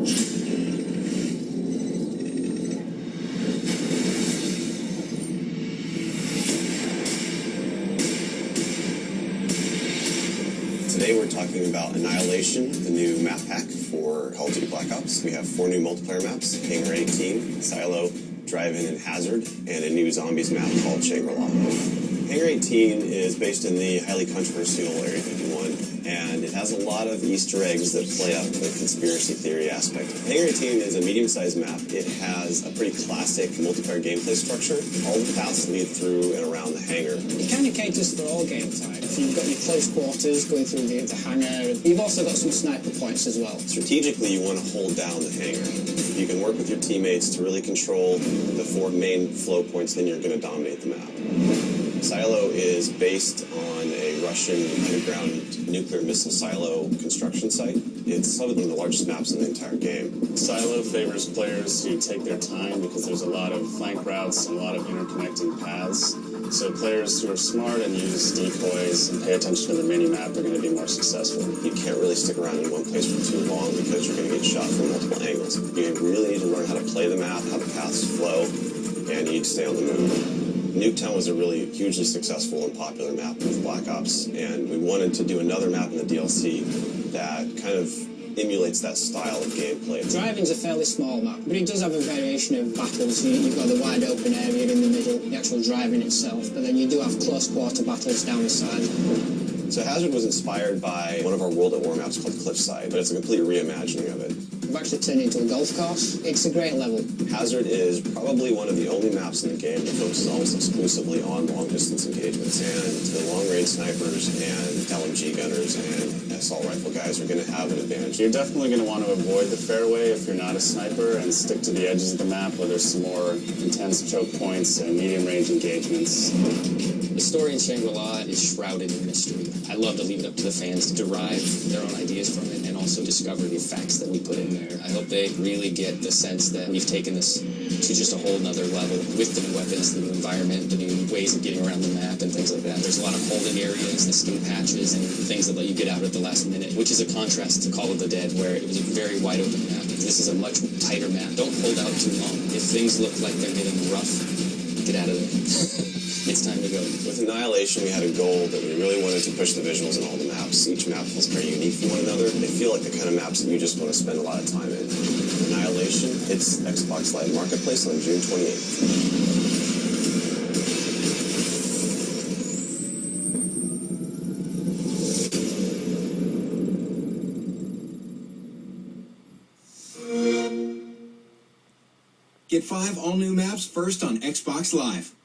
Today we're talking about Annihilation, the new map pack for COD Black Ops. We have 4 new multiplayer maps: Hangar 18, Silo, Drive-In, and Hazard, and a new zombies map called Shangri-La. Hangar 18 is based in the highly controversial Area 51, and it has a lot of Easter eggs that play up the conspiracy theory aspect. Hangar 18 is a medium-sized map. It has a pretty classic multiplayer gameplay structure. All the paths lead through and around the hangar. It kind of caters for all game types. You've got your close quarters going through the hangar. You've also got some sniper points as well. Strategically, you want to hold down the hangar. If you can work with your teammates to really control the 4 main flow points, then you're going to dominate the map. Silo is based on a Russian underground nuclear missile silo construction site. It's probably one of the largest maps in the entire game. Silo favors players who take their time because there's a lot of flank routes and a lot of interconnecting paths. So players who are smart and use decoys and pay attention to the mini-map are going to be more successful. You can't really stick around in one place for too long because you're going to get shot from multiple angles. You really need to learn how to play the map, how the paths flow, and you need to stay on the move. Nuketown was a really hugely successful and popular map with Black Ops, and we wanted to do another map in the DLC that kind of emulates that style of gameplay. Drive-In's a fairly small map, but it does have a variation of battles. You've got the wide open area in the middle, the actual Drive-In itself, but then you do have close quarter battles down the side. So Hazard was inspired by one of our World at War maps called Cliffside, but it's a complete reimagining of it. We've actually turned it into a golf course. It's a great level. Hazard is probably one of the only maps in the game that focuses almost exclusively on long-distance engagements, and the long-range snipers and LMG gunners and assault rifle guys are going to have an advantage. You're definitely going to want to avoid the fairway if you're not a sniper and stick to the edges of the map where there's some more intense choke points and medium-range engagements. The story in Shangri-La is shrouded in mystery. I love to leave it up to the fans to derive their own ideas from it and also discover the facts that we put in there. I hope they really get the sense that we've taken this to just a whole nother level with the new weapons, the new environment, the new ways of getting around the map and things like that. There's a lot of holding areas, the skin patches, and things that let you get out at the last minute, which is a contrast to Call of the Dead, where it was a very wide open map. This is a much tighter map. Don't hold out too long. If things look like they're getting rough, get out of there. It's time to go. With Annihilation, we had a goal that we really wanted to push the visuals in all the maps. Each map feels very unique from one another. They feel like the kind of maps that you just want to spend a lot of time in. Annihilation, it's Xbox Live Marketplace on June 28th. Get 5 all-new maps first on Xbox Live.